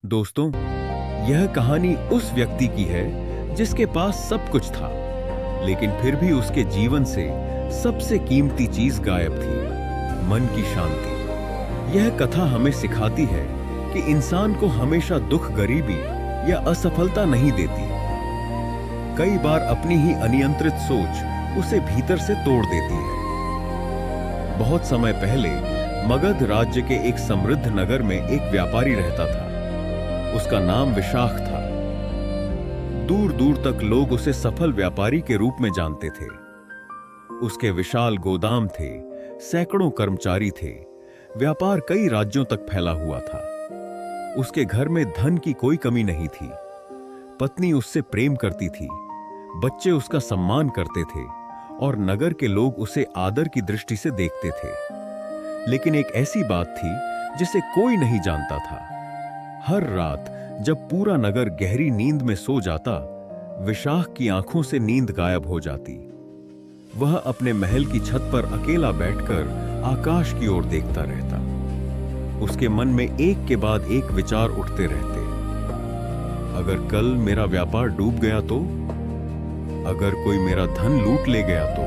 दोस्तों, यह कहानी उस व्यक्ति की है जिसके पास सब कुछ था, लेकिन फिर भी उसके जीवन से सबसे कीमती चीज गायब थी, मन की शांति। यह कथा हमें सिखाती है कि इंसान को हमेशा दुख, गरीबी या असफलता नहीं देती। कई बार अपनी ही अनियंत्रित सोच उसे भीतर से तोड़ देती है। बहुत समय पहले मगध राज्य के एक समृद्ध नगर में एक व्यापारी रहता था। उसका नाम विशाख था। दूर दूर तक लोग उसे सफल व्यापारी के रूप में जानते थे। उसके विशाल गोदाम थे, सैकड़ों कर्मचारी थे, व्यापार कई राज्यों तक फैला हुआ था। उसके घर में धन की कोई कमी नहीं थी। पत्नी उससे प्रेम करती थी, बच्चे उसका सम्मान करते थे और नगर के लोग उसे आदर की दृष्टि से देखते थे। लेकिन एक ऐसी बात थी जिसे कोई नहीं जानता था। हर रात जब पूरा नगर गहरी नींद में सो जाता, विशाख की आंखों से नींद गायब हो जाती। वह अपने महल की छत पर अकेला बैठकर आकाश की ओर देखता रहता। उसके मन में एक के बाद एक विचार उठते रहते। अगर कल मेरा व्यापार डूब गया तो? अगर कोई मेरा धन लूट ले गया तो?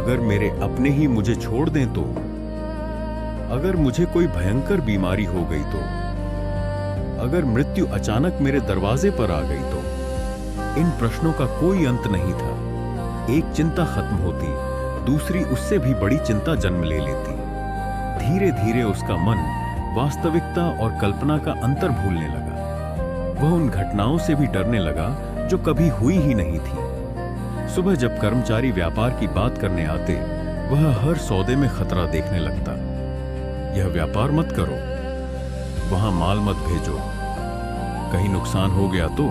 अगर मेरे अपने ही मुझे छोड़ दें तो? अगर मुझे कोई भयंकर बीमारी हो गई तो? अगर मृत्यु अचानक मेरे दरवाजे पर आ गई तो? इन प्रश्नों का कोई अंत नहीं था। एक चिंता खत्म होती, दूसरी उससे भी बड़ी चिंता जन्म ले लेती। धीरे धीरे उसका मन वास्तविकता और कल्पना का अंतर भूलने लगा। वह उन घटनाओं से भी डरने लगा जो कभी हुई ही नहीं थी। सुबह जब कर्मचारी व्यापार की बात करने आते, वह हर सौदे में खतरा देखने लगता। यह व्यापार मत करो, वहां माल मत भेजो, कहीं नुकसान हो गया तो?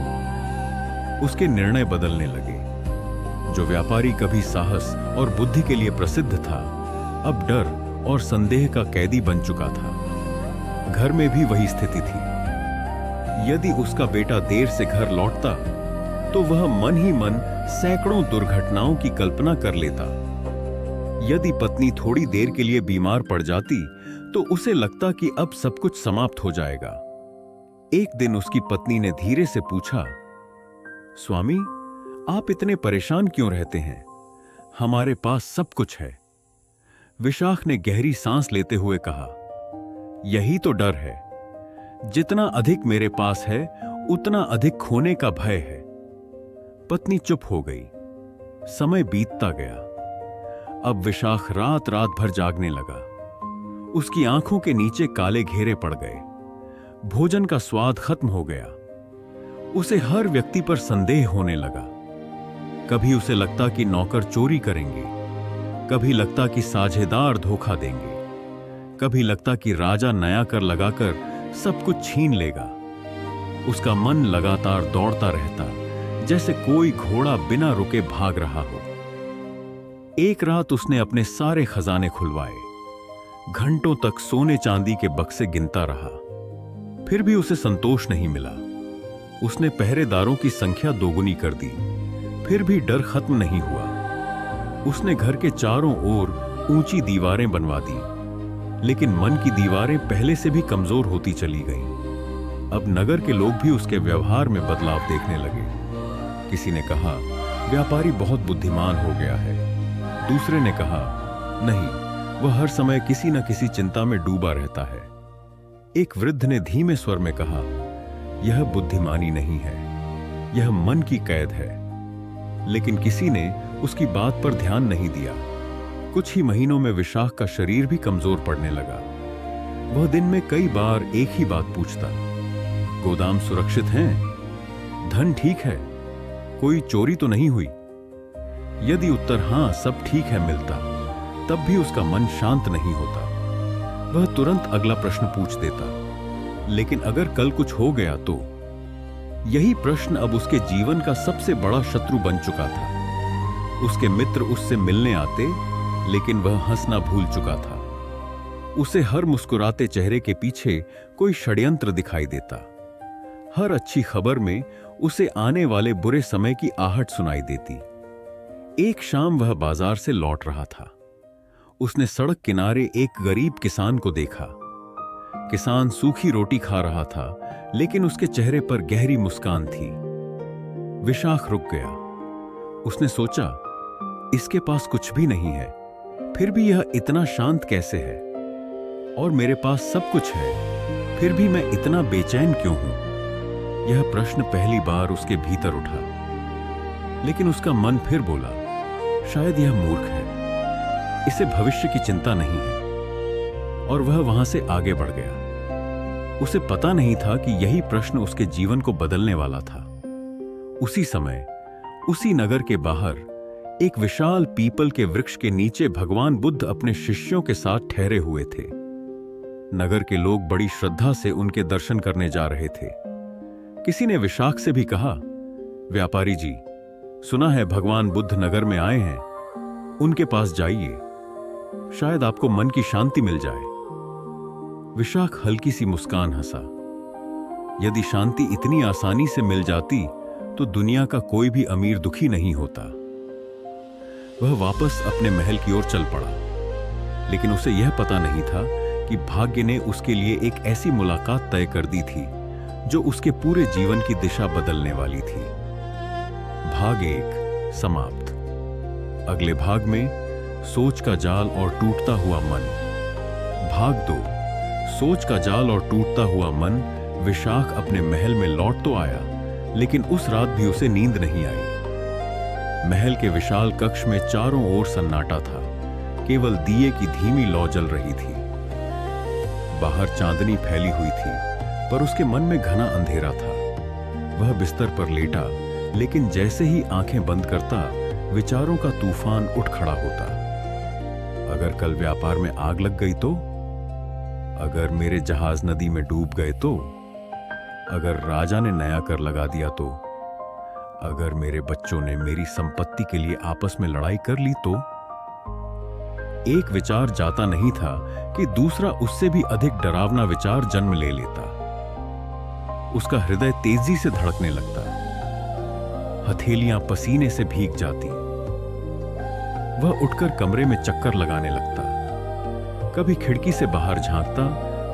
उसके निर्णय बदलने लगे। जो व्यापारी कभी साहस और बुद्धि के लिए प्रसिद्ध था, अब डर और संदेह का कैदी बन चुका था। घर में भी वही स्थिति थी। यदि उसका बेटा देर से घर लौटता तो वह मन ही मन सैकड़ों दुर्घटनाओं की कल्पना कर लेता। यदि पत्नी थोड़ी देर के लिए बीमार पड़ जाती तो उसे लगता कि अब सब कुछ समाप्त हो जाएगा। एक दिन उसकी पत्नी ने धीरे से पूछा, स्वामी, आप इतने परेशान क्यों रहते हैं? हमारे पास सब कुछ है। विशाख ने गहरी सांस लेते हुए कहा, यही तो डर है। जितना अधिक मेरे पास है, उतना अधिक खोने का भय है। पत्नी चुप हो गई। समय बीतता गया। अब विशाख रात रात भर जागने लगा। उसकी आंखों के नीचे काले घेरे पड़ गए। भोजन का स्वाद खत्म हो गया। उसे हर व्यक्ति पर संदेह होने लगा। कभी उसे लगता कि नौकर चोरी करेंगे, कभी लगता कि साझेदार धोखा देंगे, कभी लगता कि राजा नया कर लगाकर सब कुछ छीन लेगा। उसका मन लगातार दौड़ता रहता, जैसे कोई घोड़ा बिना रुके भाग रहा हो। एक रात उसने अपने सारे खजाने खुलवाए। घंटों तक सोने चांदी के बक्से गिनता रहा, फिर भी उसे संतोष नहीं मिला। उसने पहरेदारों की संख्या दोगुनी कर दी, फिर भी डर खत्म नहीं हुआ। उसने घर के चारों ओर ऊंची दीवारें बनवा दी, लेकिन मन की दीवारें पहले से भी कमजोर होती चली गईं। अब नगर के लोग भी उसके व्यवहार में बदलाव देखने लगे। किसी ने कहा, व्यापारी बहुत बुद्धिमान हो गया है। दूसरे ने कहा, नहीं, वह हर समय किसी न किसी चिंता में डूबा रहता है। एक वृद्ध ने धीमे स्वर में कहा, यह बुद्धिमानी नहीं है, यह मन की कैद है। लेकिन किसी ने उसकी बात पर ध्यान नहीं दिया। कुछ ही महीनों में विशाख का शरीर भी कमजोर पड़ने लगा। वह दिन में कई बार एक ही बात पूछता, गोदाम सुरक्षित हैं? धन ठीक है? कोई चोरी तो नहीं हुई? यदि उत्तर हां, सब ठीक है मिलता, तब भी उसका मन शांत नहीं होता। वह तुरंत अगला प्रश्न पूछ देता, लेकिन अगर कल कुछ हो गया तो? यही प्रश्न अब उसके जीवन का सबसे बड़ा शत्रु बन चुका था। उसके मित्र उससे मिलने आते, लेकिन वह हंसना भूल चुका था। उसे हर मुस्कुराते चेहरे के पीछे कोई षड्यंत्र दिखाई देता। हर अच्छी खबर में उसे आने वाले बुरे समय की आहट सुनाई देती। एक शाम वह बाजार से लौट रहा था। उसने सड़क किनारे एक गरीब किसान को देखा। किसान सूखी रोटी खा रहा था, लेकिन उसके चेहरे पर गहरी मुस्कान थी। विशाख रुक गया। उसने सोचा, इसके पास कुछ भी नहीं है, फिर भी यह इतना शांत कैसे है? और मेरे पास सब कुछ है, फिर भी मैं इतना बेचैन क्यों हूं? यह प्रश्न पहली बार उसके भीतर उठा। लेकिन उसका मन फिर बोला, शायद यह मूर्ख है, इसे भविष्य की चिंता नहीं है। और वह वहां से आगे बढ़ गया। उसे पता नहीं था कि यही प्रश्न उसके जीवन को बदलने वाला था। उसी समय उसी नगर के बाहर एक विशाल पीपल के वृक्ष के नीचे भगवान बुद्ध अपने शिष्यों के साथ ठहरे हुए थे। नगर के लोग बड़ी श्रद्धा से उनके दर्शन करने जा रहे थे। किसी ने विशाख से भी कहा, व्यापारी जी, सुना है भगवान बुद्ध नगर में आए हैं, उनके पास जाइए, शायद आपको मन की शांति मिल जाए। विशाख हल्की सी मुस्कान हंसा। यदि शांति इतनी आसानी से मिल जाती तो दुनिया का कोई भी अमीर दुखी नहीं होता। वह वापस अपने महल की ओर चल पड़ा, लेकिन उसे यह पता नहीं था कि भाग्य ने उसके लिए एक ऐसी मुलाकात तय कर दी थी जो उसके पूरे जीवन की दिशा बदलने वाली थी। भाग 1 समाप्त। अगले भाग में सोच का जाल और टूटता हुआ मन। भाग 2 सोच का जाल और टूटता हुआ मन। विशाख अपने महल में लौट तो आया, लेकिन उस रात भी उसे नींद नहीं आई। महल के विशाल कक्ष में चारों ओर सन्नाटा था, केवल दिए की धीमी लौ जल रही थी। बाहर चांदनी फैली हुई थी, पर उसके मन में घना अंधेरा था। वह बिस्तर पर लेटा, लेकिन जैसे ही आंखें बंद करता, विचारों का तूफान उठ खड़ा होता। अगर कल व्यापार में आग लग गई तो? अगर मेरे जहाज नदी में डूब गए तो? अगर राजा ने नया कर लगा दिया तो? अगर मेरे बच्चों ने मेरी संपत्ति के लिए आपस में लड़ाई कर ली तो? एक विचार जाता नहीं था कि दूसरा उससे भी अधिक डरावना विचार जन्म ले लेता। उसका हृदय तेजी से धड़कने लगता, हथेलियां पसीने से भीग जाती। वह उठकर कमरे में चक्कर लगाने लगता, कभी खिड़की से बाहर झांकता,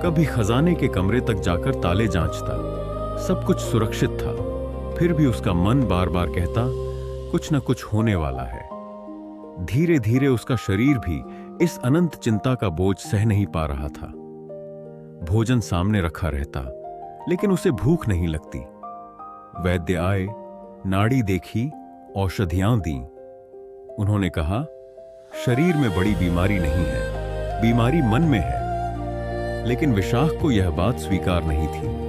कभी खजाने के कमरे तक जाकर ताले जांचता। सब कुछ सुरक्षित था, फिर भी उसका मन बार बार कहता, कुछ न कुछ होने वाला है। धीरे धीरे उसका शरीर भी इस अनंत चिंता का बोझ सह नहीं पा रहा था। भोजन सामने रखा रहता, लेकिन उसे भूख नहीं लगती। वैद्य आए, नाड़ी देखी, औषधियां दी। उन्होंने कहा, शरीर में बड़ी बीमारी नहीं है, बीमारी मन में है। लेकिन विशाख को यह बात स्वीकार नहीं थी।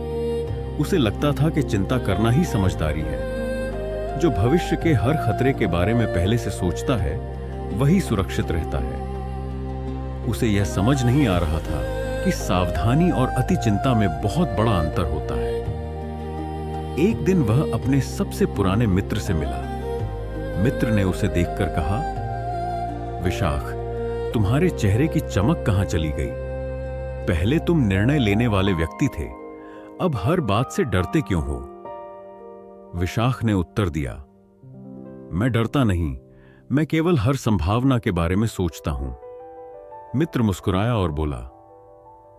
उसे लगता था कि चिंता करना ही समझदारी है। जो भविष्य के हर खतरे के बारे में पहले से सोचता है, वही सुरक्षित रहता है। उसे यह समझ नहीं आ रहा था कि सावधानी और अति चिंता में बहुत बड़ा अंतर होता है। एक दिन वह अपने सबसे पुराने मित्र से मिला। मित्र ने उसे देखकर कहा, विशाख, तुम्हारे चेहरे की चमक कहां चली गई? पहले तुम निर्णय लेने वाले व्यक्ति थे, अब हर बात से डरते क्यों हो? विशाख ने उत्तर दिया, मैं डरता नहीं, मैं केवल हर संभावना के बारे में सोचता हूं। मित्र मुस्कुराया और बोला,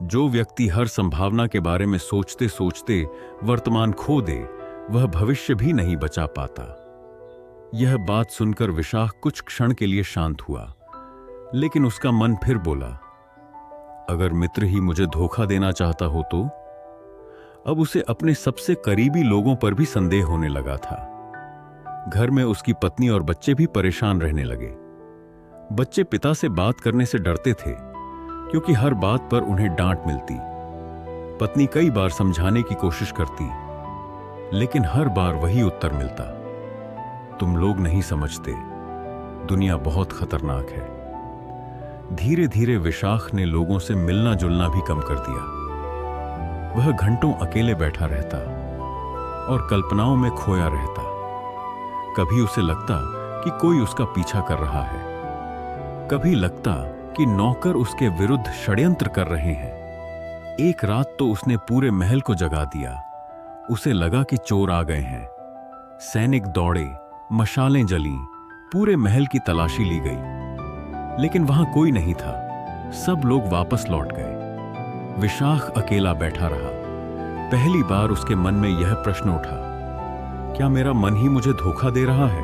जो व्यक्ति हर संभावना के बारे में सोचते सोचते वर्तमान खो दे, वह भविष्य भी नहीं बचा पाता। यह बात सुनकर विशाख कुछ क्षण के लिए शांत हुआ, लेकिन उसका मन फिर बोला, अगर मित्र ही मुझे धोखा देना चाहता हो तो? अब उसे अपने सबसे करीबी लोगों पर भी संदेह होने लगा था। घर में उसकी पत्नी और बच्चे भी परेशान रहने लगे। बच्चे पिता से बात करने से डरते थे, क्योंकि हर बात पर उन्हें डांट मिलती। पत्नी कई बार समझाने की कोशिश करती, लेकिन हर बार वही उत्तर मिलता, तुम लोग नहीं समझते, दुनिया बहुत खतरनाक है। धीरे धीरे विशाख ने लोगों से मिलना जुलना भी कम कर दिया। वह घंटों अकेले बैठा रहता और कल्पनाओं में खोया रहता। कभी उसे लगता कि कोई उसका पीछा कर रहा है, कभी लगता कि नौकर उसके विरुद्ध षड्यंत्र कर रहे हैं। एक रात तो उसने पूरे महल को जगा दिया। उसे लगा कि चोर आ गए हैं। सैनिक दौड़े, मशालें जलीं, पूरे महल की तलाशी ली गई, लेकिन वहां कोई नहीं था। सब लोग वापस लौट गए। विशाख अकेला बैठा रहा। पहली बार उसके मन में यह प्रश्न उठा, क्या मेरा मन ही मुझे धोखा दे रहा है?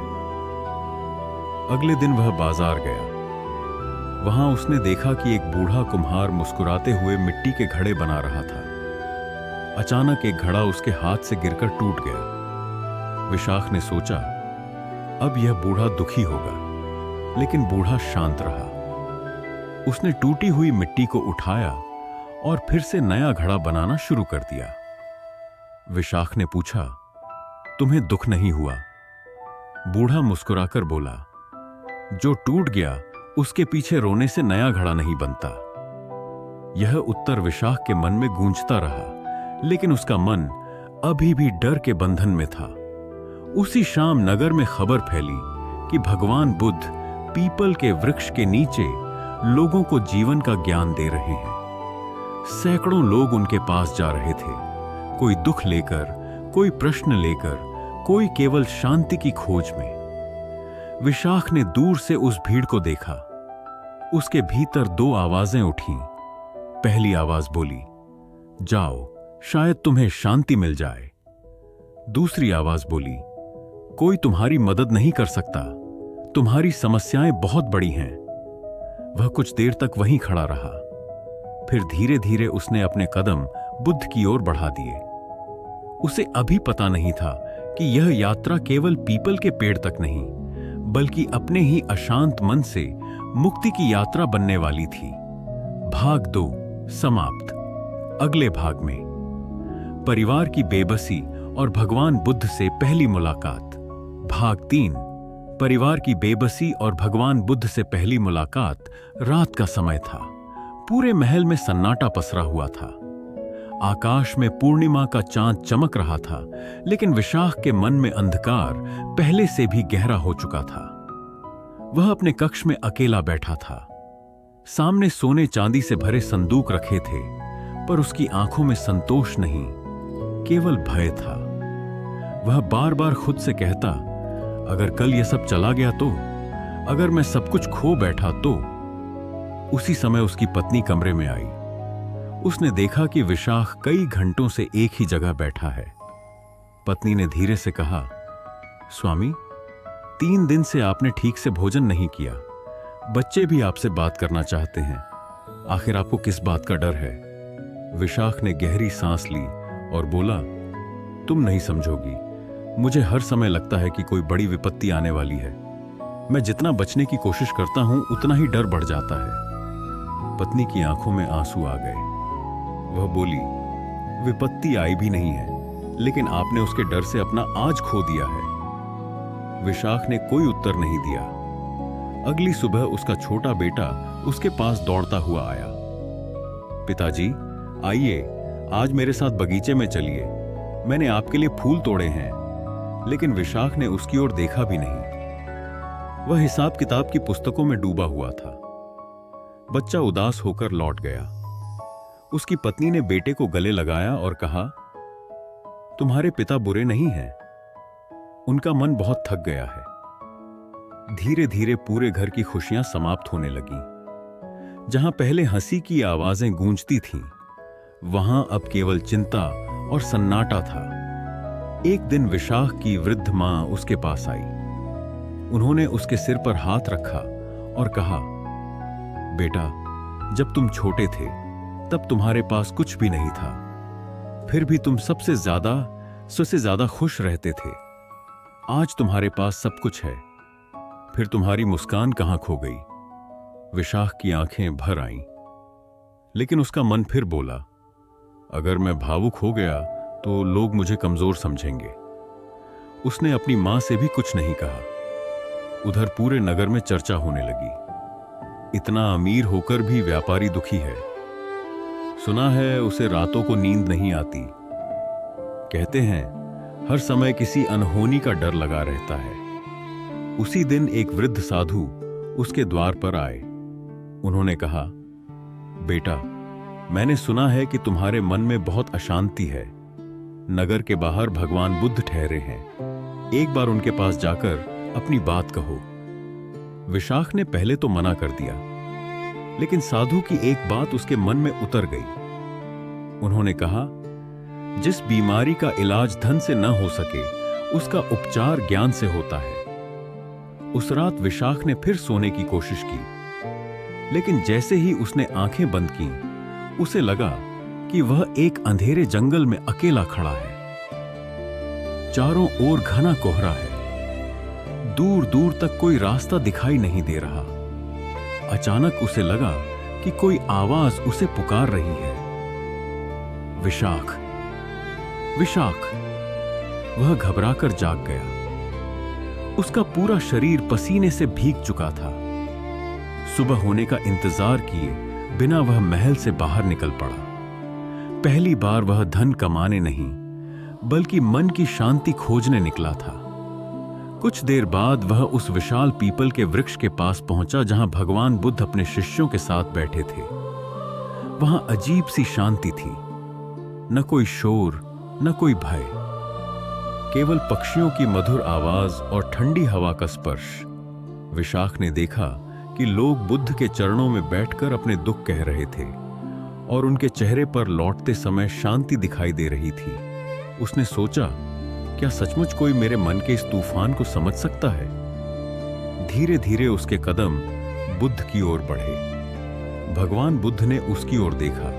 अगले दिन वह बाजार गया। वहां उसने देखा कि एक बूढ़ा कुम्हार मुस्कुराते हुए मिट्टी के घड़े बना रहा था। अचानक एक घड़ा उसके हाथ से गिरकर टूट गया। विशाख ने सोचा, अब यह बूढ़ा दुखी होगा, लेकिन बूढ़ा शांत रहा। उसने टूटी हुई मिट्टी को उठाया और फिर से नया घड़ा बनाना शुरू कर दिया। विशाख ने पूछा, तुम्हें दुख नहीं हुआ? बूढ़ा मुस्कुराकर बोला, जो टूट गया उसके पीछे रोने से नया घड़ा नहीं बनता। यह उत्तर विशाख के मन में गूंजता रहा, लेकिन उसका मन अभी भी डर के बंधन में था। उसी शाम नगर में खबर फैली कि भगवान बुद्ध पीपल के वृक्ष के नीचे लोगों को जीवन का ज्ञान दे रहे हैं। सैकड़ों लोग उनके पास जा रहे थे, कोई दुख लेकर, कोई प्रश्न लेकर, कोई केवल शांति की खोज में। विशाख ने दूर से उस भीड़ को देखा। उसके भीतर दो आवाजें उठीं। पहली आवाज बोली, जाओ, शायद तुम्हें शांति मिल जाए। दूसरी आवाज बोली, कोई तुम्हारी मदद नहीं कर सकता, तुम्हारी समस्याएं बहुत बड़ी हैं। वह कुछ देर तक वहीं खड़ा रहा। फिर धीरे धीरे उसने अपने कदम बुद्ध की ओर बढ़ा दिए। उसे अभी पता नहीं था कि यह यात्रा केवल पीपल के पेड़ तक नहीं, बल्कि अपने ही अशांत मन से मुक्ति की यात्रा बनने वाली थी। भाग 2 समाप्त। अगले भाग में परिवार की बेबसी और भगवान बुद्ध से पहली मुलाकात। भाग 3 परिवार की बेबसी और भगवान बुद्ध से पहली मुलाकात। रात का समय था। पूरे महल में सन्नाटा पसरा हुआ था। आकाश में पूर्णिमा का चांद चमक रहा था, लेकिन विशाख के मन में अंधकार पहले से भी गहरा हो चुका था। वह अपने कक्ष में अकेला बैठा था। सामने सोने चांदी से भरे संदूक रखे थे, पर उसकी आंखों में संतोष नहीं, केवल भय था। वह बार बार खुद से कहता, अगर कल यह सब चला गया तो, अगर मैं सब कुछ खो बैठा तो। उसी समय उसकी पत्नी कमरे में आई। उसने देखा कि विशाख कई घंटों से एक ही जगह बैठा है। पत्नी ने धीरे से कहा, स्वामी, 3 दिन से आपने ठीक से भोजन नहीं किया। बच्चे भी आपसे बात करना चाहते हैं। आखिर आपको किस बात का डर है? विशाख ने गहरी सांस ली और बोला, तुम नहीं समझोगी। मुझे हर समय लगता है कि कोई बड़ी विपत्ति आने वाली है। मैं जितना बचने की कोशिश करता हूं, उतना ही डर बढ़ जाता है। पत्नी की आंखों में आंसू आ गए। वह बोली, विपत्ति आई भी नहीं है, लेकिन आपने उसके डर से अपना आज खो दिया है। विशाख ने कोई उत्तर नहीं दिया। अगली सुबह उसका छोटा बेटा उसके पास दौड़ता हुआ आया। पिताजी, आइए, आज मेरे साथ बगीचे में चलिए। मैंने आपके लिए फूल तोड़े हैं। लेकिन विशाख ने उसकी ओर देखा भी नहीं। वह हिसाब किताब की पुस्तकों में डूबा हुआ था। बच्चा उदास होकर लौट गया। उसकी पत्नी ने बेटे को गले लगाया और कहा, तुम्हारे पिता बुरे नहीं हैं। उनका मन बहुत थक गया है। धीरे धीरे पूरे घर की खुशियां समाप्त होने लगीं। जहां पहले हंसी की आवाजें गूंजती थीं, वहां अब केवल चिंता और सन्नाटा था। एक दिन विशाख की वृद्ध मां उसके पास आई। उन्होंने उसके सिर पर हाथ रखा और कहा, बेटा, जब तुम छोटे थे तब तुम्हारे पास कुछ भी नहीं था, फिर भी तुम सबसे ज्यादा खुश रहते थे। आज तुम्हारे पास सब कुछ है, फिर तुम्हारी मुस्कान कहां खो गई? विशाख की आंखें भर आईं, लेकिन उसका मन फिर बोला, अगर मैं भावुक हो गया तो लोग मुझे कमजोर समझेंगे। उसने अपनी मां से भी कुछ नहीं कहा। उधर पूरे नगर में चर्चा होने लगी, इतना अमीर होकर भी व्यापारी दुखी है। सुना है उसे रातों को नींद नहीं आती। कहते हैं हर समय किसी अनहोनी का डर लगा रहता है। उसी दिन एक वृद्ध साधु उसके द्वार पर आए। उन्होंने कहा, बेटा, मैंने सुना है कि तुम्हारे मन में बहुत अशांति है। नगर के बाहर भगवान बुद्ध ठहरे हैं। एक बार उनके पास जाकर अपनी बात कहो। विशाख ने पहले तो मना कर दिया, लेकिन साधु की एक बात उसके मन में उतर गई। उन्होंने कहा, जिस बीमारी का इलाज धन से न हो सके, उसका उपचार ज्ञान से होता है। उस रात विशाख ने फिर सोने की कोशिश की, लेकिन जैसे ही उसने आंखें बंद की, उसे लगा कि वह एक अंधेरे जंगल में अकेला खड़ा है। चारों ओर घना कोहरा है, दूर दूर तक कोई रास्ता दिखाई नहीं दे रहा। अचानक उसे लगा कि कोई आवाज उसे पुकार रही है, विशाख, विशाख। वह घबराकर जाग गया। उसका पूरा शरीर पसीने से भीग चुका था। सुबह होने का इंतजार किए बिना वह महल से बाहर निकल पड़ा। पहली बार वह धन कमाने नहीं, बल्कि मन की शांति खोजने निकला था। कुछ देर बाद वह उस विशाल पीपल के वृक्ष के पास पहुंचा, जहां भगवान बुद्ध अपने शिष्यों के साथ बैठे थे। वहां अजीब सी शांति थी, न कोई शोर, न कोई भय, केवल पक्षियों की मधुर आवाज और ठंडी हवा का स्पर्श। विशाख ने देखा कि लोग बुद्ध के चरणों में बैठकर अपने दुख कह रहे थे और उनके चेहरे पर लौटते समय शांति दिखाई दे रही थी। उसने सोचा, क्या सचमुच कोई मेरे मन के इस तूफान को समझ सकता है? धीरे धीरे उसके कदम बुद्ध की ओर बढ़े। भगवान बुद्ध ने उसकी ओर देखा।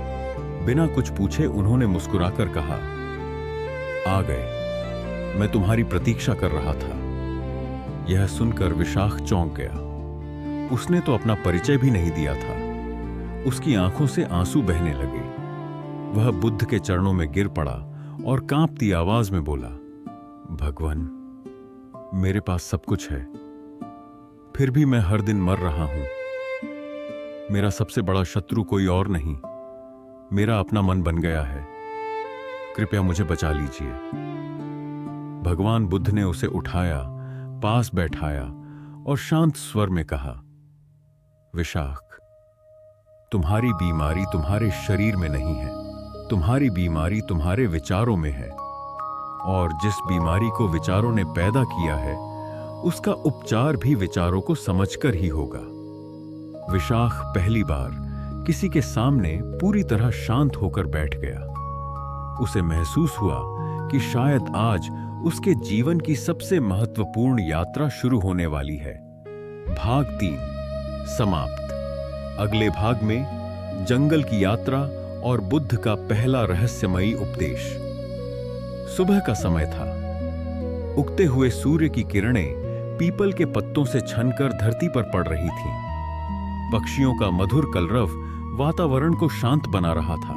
बिना कुछ पूछे उन्होंने मुस्कुराकर कहा, आ गए, मैं तुम्हारी प्रतीक्षा कर रहा था। यह सुनकर विशाख चौंक गया। उसने तो अपना परिचय भी नहीं दिया था। उसकी आंखों से आंसू बहने लगे। वह बुद्ध के चरणों में गिर पड़ा और कांपती आवाज में बोला, भगवान, मेरे पास सब कुछ है, फिर भी मैं हर दिन मर रहा हूं। मेरा सबसे बड़ा शत्रु कोई और नहीं, मेरा अपना मन बन गया है। कृपया मुझे बचा लीजिए। भगवान बुद्ध ने उसे उठाया, पास बैठाया और शांत स्वर में कहा, विशाख, तुम्हारी बीमारी तुम्हारे शरीर में नहीं है, तुम्हारी बीमारी तुम्हारे विचारों में है। और जिस बीमारी को विचारों ने पैदा किया है, उसका उपचार भी विचारों को समझकर ही होगा। विशाख पहली बार किसी के सामने पूरी तरह शांत होकर बैठ गया। उसे महसूस हुआ कि शायद आज उसके जीवन की सबसे महत्वपूर्ण यात्रा शुरू होने वाली है। भाग 3 समाप्त। अगले भाग में जंगल की यात्रा और बुद्ध का पहला रहस्यमयी उपदेश। सुबह का समय था। उगते हुए सूर्य की किरणें पीपल के पत्तों से छनकर धरती पर पड़ रही थीं। पक्षियों का मधुर कलरव वातावरण को शांत बना रहा था।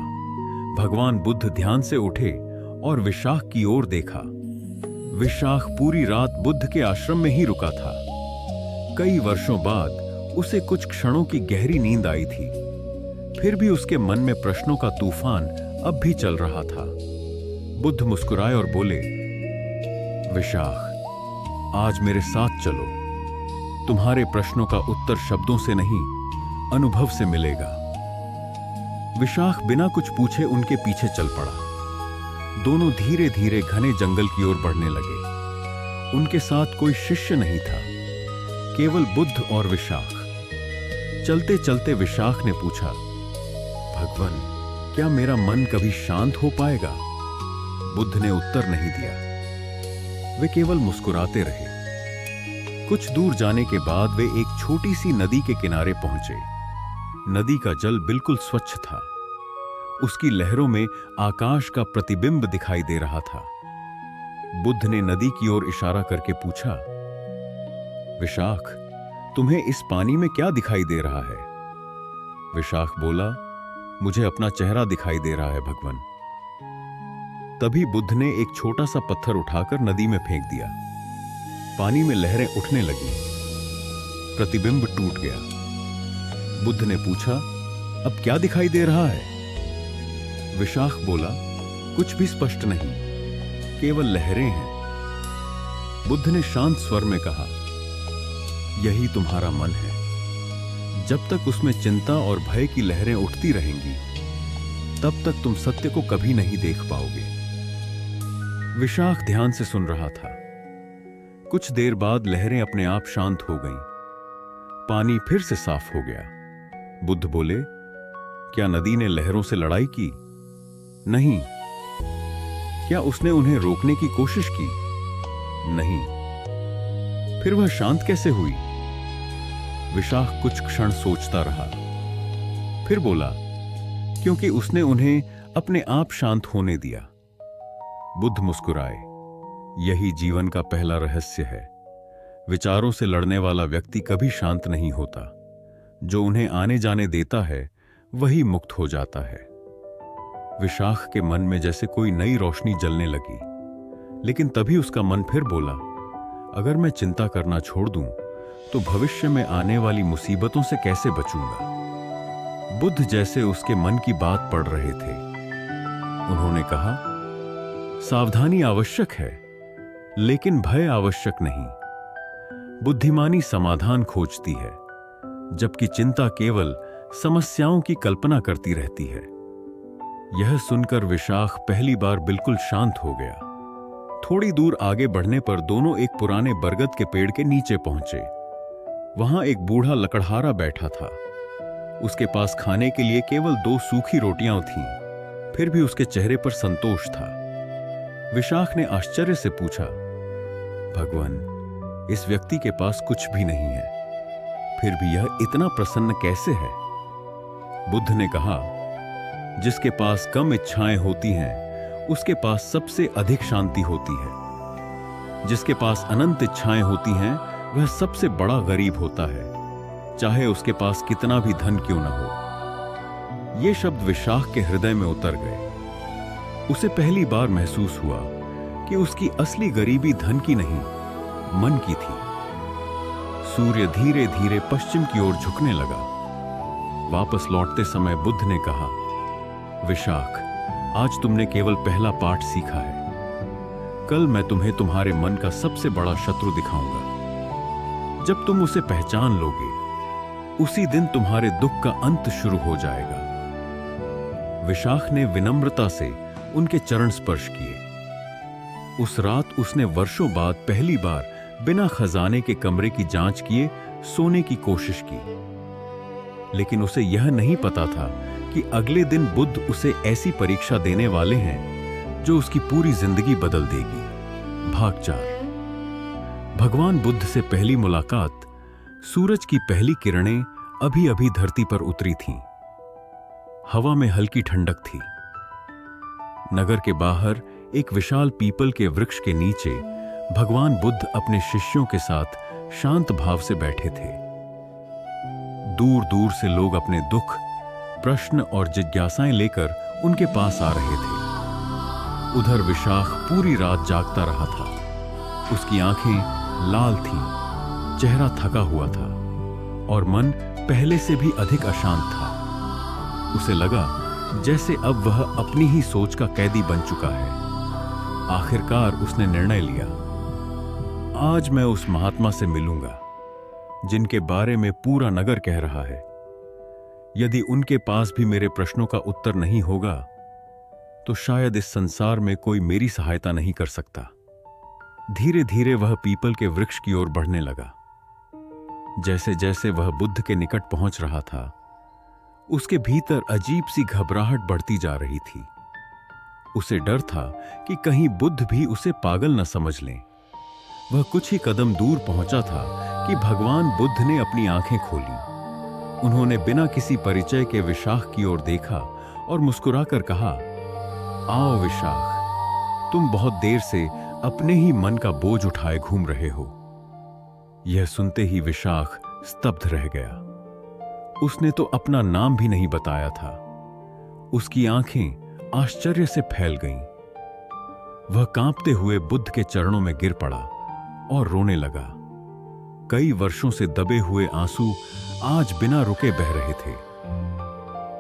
भगवान बुद्ध ध्यान से उठे और विशाख की ओर देखा। विशाख पूरी रात बुद्ध के आश्रम में ही रुका था। कई वर्षों बाद उसे कुछ क्षणों की गहरी नींद आई थी। फिर भी उसके मन में प्रश्नों का तूफान अब भी चल रहा था। बुद्ध मुस्कुराए और बोले, विशाख, आज मेरे साथ चलो। तुम्हारे प्रश्नों का उत्तर शब्दों से नहीं, अनुभव से मिलेगा। विशाख बिना कुछ पूछे उनके पीछे चल पड़ा। दोनों धीरे धीरे घने जंगल की ओर बढ़ने लगे। उनके साथ कोई शिष्य नहीं था, केवल बुद्ध और विशाख। चलते चलते विशाख ने पूछा, भगवान, क्या मेरा मन कभी शांत हो पाएगा? बुद्ध ने उत्तर नहीं दिया। वे केवल मुस्कुराते रहे। कुछ दूर जाने के बाद वे एक छोटी सी नदी के किनारे पहुंचे। नदी का जल बिल्कुल स्वच्छ था। उसकी लहरों में आकाश का प्रतिबिंब दिखाई दे रहा था। बुद्ध ने नदी की ओर इशारा करके पूछा, विशाख, तुम्हें इस पानी में क्या दिखाई दे रहा है? विशाख बोला, मुझे अपना चेहरा दिखाई दे रहा है भगवान। तभी बुद्ध ने एक छोटा सा पत्थर उठाकर नदी में फेंक दिया। पानी में लहरें उठने लगीं। प्रतिबिंब टूट गया। बुद्ध ने पूछा, अब क्या दिखाई दे रहा है? विशाख बोला, कुछ भी स्पष्ट नहीं, केवल लहरें हैं। बुद्ध ने शांत स्वर में कहा, यही तुम्हारा मन है। जब तक उसमें चिंता और भय की लहरें उठती रहेंगी, तब तक तुम सत्य को कभी नहीं देख पाओगे। विशाख ध्यान से सुन रहा था। कुछ देर बाद लहरें अपने आप शांत हो गईं। पानी फिर से साफ हो गया। बुद्ध बोले, क्या नदी ने लहरों से लड़ाई की? नहीं। क्या उसने उन्हें रोकने की कोशिश की? नहीं। फिर वह शांत कैसे हुई? विशाख कुछ क्षण सोचता रहा, फिर बोला, क्योंकि उसने उन्हें अपने आप शांत होने दिया। बुद्ध मुस्कुराए। यही जीवन का पहला रहस्य है। विचारों से लड़ने वाला व्यक्ति कभी शांत नहीं होता। जो उन्हें आने जाने देता है वही मुक्त हो जाता है। विशाख के मन में जैसे कोई नई रोशनी जलने लगी, लेकिन तभी उसका मन फिर बोला, अगर मैं चिंता करना छोड़ दूं तो भविष्य में आने वाली मुसीबतों से कैसे बचूंगा? बुद्ध जैसे उसके मन की बात पढ़ रहे थे। उन्होंने कहा, सावधानी आवश्यक है, लेकिन भय आवश्यक नहीं। बुद्धिमानी समाधान खोजती है, जबकि चिंता केवल समस्याओं की कल्पना करती रहती है। यह सुनकर विशाख पहली बार बिल्कुल शांत हो गया। थोड़ी दूर आगे बढ़ने पर दोनों एक पुराने बरगद के पेड़ के नीचे पहुंचे। वहां एक बूढ़ा लकड़हारा बैठा था। उसके पास खाने के लिए केवल 2 सूखी रोटियां थीं, फिर भी उसके चेहरे पर संतोष था। विशाख ने आश्चर्य से पूछा, भगवान, इस व्यक्ति के पास कुछ भी नहीं है, फिर भी यह इतना प्रसन्न कैसे है? बुद्ध ने कहा, जिसके पास कम इच्छाएं होती हैं, उसके पास सबसे अधिक शांति होती है। जिसके पास अनंत इच्छाएं होती हैं, वह सबसे बड़ा गरीब होता है, चाहे उसके पास कितना भी धन क्यों न हो। ये शब्द विशाख के हृदय में उतर गए। उसे पहली बार महसूस हुआ कि उसकी असली गरीबी धन की नहीं, मन की थी। सूर्य धीरे धीरे पश्चिम की ओर झुकने लगा। वापस लौटते समय बुद्ध ने कहा, विशाख, आज तुमने केवल पहला पाठ सीखा है। कल मैं तुम्हें तुम्हारे मन का सबसे बड़ा शत्रु दिखाऊंगा। जब तुम उसे पहचान लोगे, उसी दिन तुम्हारे दुख का अंत शुरू हो जाएगा। विशाख ने विनम्रता से उनके चरण स्पर्श किए। उस रात उसने वर्षों बाद पहली बार बिना खजाने के कमरे की जांच किए सोने की कोशिश की। लेकिन उसे यह नहीं पता था कि अगले दिन बुद्ध उसे ऐसी परीक्षा देने वाले हैं जो उसकी पूरी जिंदगी बदल देगी। भाग 4। भगवान बुद्ध से पहली मुलाकात, सूरज की पहली किरणें अभी अभी धरती पर उतरी थीं। हवा में हल्की ठंडक थी। नगर के बाहर एक विशाल पीपल के वृक्ष के नीचे भगवान बुद्ध अपने शिष्यों के साथ शांत भाव से बैठे थे। दूर दूर से लोग अपने दुख, प्रश्न और जिज्ञासाएं लेकर उनके पास आ रहे थे। उधर विशाख पूरी रात जागता रहा था। उसकी आंखें लाल थीं, चेहरा थका हुआ था और मन पहले से भी अधिक अशांत था। उसे लगा जैसे अब वह अपनी ही सोच का कैदी बन चुका है। आखिरकार उसने निर्णय लिया, आज मैं उस महात्मा से मिलूंगा जिनके बारे में पूरा नगर कह रहा है। यदि उनके पास भी मेरे प्रश्नों का उत्तर नहीं होगा, तो शायद इस संसार में कोई मेरी सहायता नहीं कर सकता। धीरे धीरे वह पीपल के वृक्ष की ओर बढ़ने लगा। जैसे जैसे वह बुद्ध के निकट पहुंच रहा था, उसके भीतर अजीब सी घबराहट बढ़ती जा रही थी। उसे डर था कि कहीं बुद्ध भी उसे पागल न समझ लें। वह कुछ ही कदम दूर पहुंचा था कि भगवान बुद्ध ने अपनी आंखें खोली। उन्होंने बिना किसी परिचय के विशाख की ओर देखा और मुस्कुराकर कहा, आओ विशाख, तुम बहुत देर से अपने ही मन का बोझ उठाए घूम रहे हो। यह सुनते ही विशाख स्तब्ध रह गया। उसने तो अपना नाम भी नहीं बताया था। उसकी आंखें आश्चर्य से फैल गईं। वह कांपते हुए बुद्ध के चरणों में गिर पड़ा और रोने लगा। कई वर्षों से दबे हुए आंसू आज बिना रुके बह रहे थे।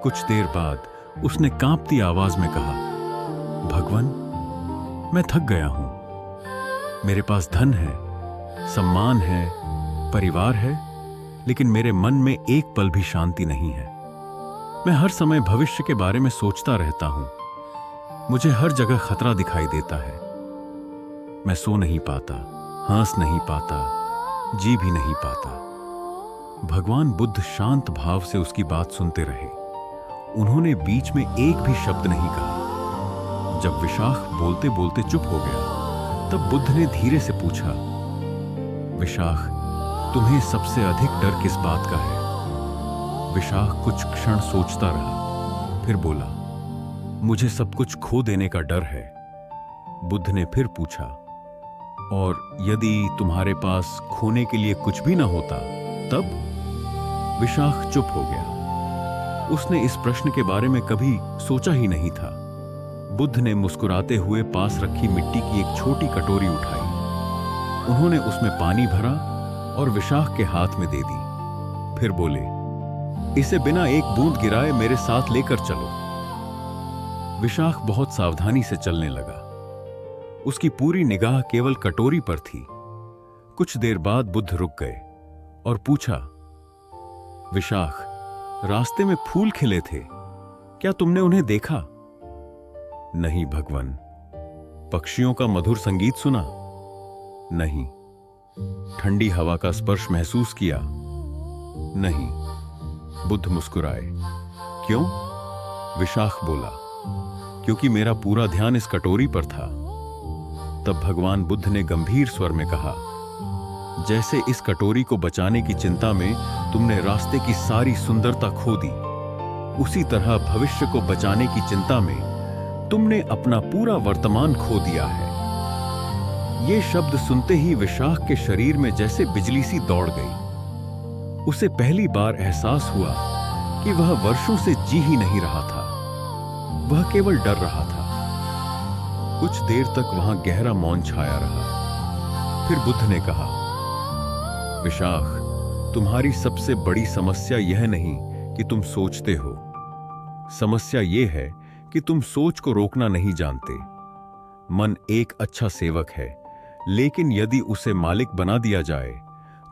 कुछ देर बाद उसने कांपती आवाज में कहा, भगवान, मैं थक गया हूं। मेरे पास धन है, सम्मान है, परिवार है, लेकिन मेरे मन में एक पल भी शांति नहीं है। मैं हर समय भविष्य के बारे में सोचता रहता हूं। मुझे हर जगह खतरा दिखाई देता है। मैं सो नहीं पाता, हंस नहीं पाता, जी भी नहीं पाता। भगवान बुद्ध शांत भाव से उसकी बात सुनते रहे। उन्होंने बीच में एक भी शब्द नहीं कहा। जब विशाख बोलते बोलते चुप हो गया, तब बुद्ध ने धीरे से पूछा, विशाख, तुम्हें सबसे अधिक डर किस बात का है? विशाख कुछ क्षण सोचता रहा, फिर बोला, मुझे सब कुछ खो देने का डर है। बुद्ध ने फिर पूछा, और यदि तुम्हारे पास खोने के लिए कुछ भी ना होता तब? विशाख चुप हो गया। उसने इस प्रश्न के बारे में कभी सोचा ही नहीं था। बुद्ध ने मुस्कुराते हुए पास रखी मिट्टी की एक छोटी कटोरी उठाई। उन्होंने उसमें पानी भरा और विशाख के हाथ में दे दी। फिर बोले, इसे बिना एक बूंद गिराए मेरे साथ लेकर चलो। विशाख बहुत सावधानी से चलने लगा। उसकी पूरी निगाह केवल कटोरी पर थी। कुछ देर बाद बुद्ध रुक गए और पूछा, विशाख, रास्ते में फूल खिले थे, क्या तुमने उन्हें देखा? नहीं भगवन। पक्षियों का मधुर संगीत सुना? नहीं। ठंडी हवा का स्पर्श महसूस किया? नहीं। बुद्ध मुस्कुराए। क्यों? विशाख बोला, क्योंकि मेरा पूरा ध्यान इस कटोरी पर था। तब भगवान बुद्ध ने गंभीर स्वर में कहा, जैसे इस कटोरी को बचाने की चिंता में तुमने रास्ते की सारी सुंदरता खो दी, उसी तरह भविष्य को बचाने की चिंता में तुमने अपना पूरा वर्तमान खो दिया है। ये शब्द सुनते ही विशाख के शरीर में जैसे बिजली सी दौड़ गई। उसे पहली बार एहसास हुआ कि वह वर्षों से जी ही नहीं रहा था, वह केवल डर रहा था। कुछ देर तक वहां गहरा मौन छाया रहा। फिर बुद्ध ने कहा, विशाख, तुम्हारी सबसे बड़ी समस्या यह नहीं कि तुम सोचते हो। समस्या यह है कि तुम सोच को रोकना नहीं जानते। मन एक अच्छा सेवक है, लेकिन यदि उसे मालिक बना दिया जाए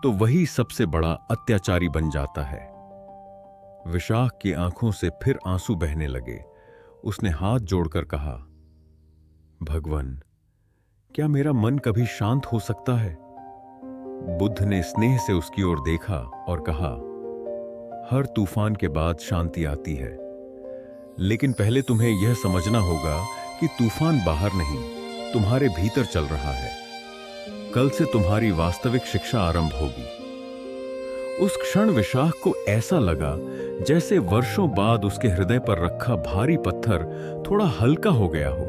तो वही सबसे बड़ा अत्याचारी बन जाता है। विशाख की आंखों से फिर आंसू बहने लगे। उसने हाथ जोड़कर कहा, भगवन, क्या मेरा मन कभी शांत हो सकता है? बुद्ध ने स्नेह से उसकी ओर देखा और कहा, हर तूफान के बाद शांति आती है, लेकिन पहले तुम्हें यह समझना होगा कि तूफान बाहर नहीं, तुम्हारे भीतर चल रहा है। कल से तुम्हारी वास्तविक शिक्षा आरंभ होगी। उस क्षण विशाख को ऐसा लगा जैसे वर्षों बाद उसके हृदय पर रखा भारी पत्थर थोड़ा हल्का हो गया हो।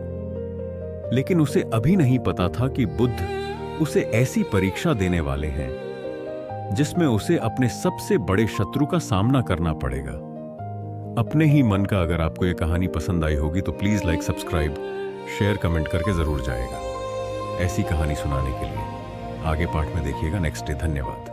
लेकिन उसे अभी नहीं पता था कि बुद्ध उसे ऐसी परीक्षा देने वाले हैं जिसमें उसे अपने सबसे बड़े शत्रु का सामना करना पड़ेगा। अपने ही मन का अगर आपको यह कहानी पसंद आई होगी तो please like, subscribe, share, comment करके जरूर जाएगा। ऐसी कहानी सुनाने के लिए आगे पार्ट में देखिएगा नेक्स्ट डे। धन्यवाद।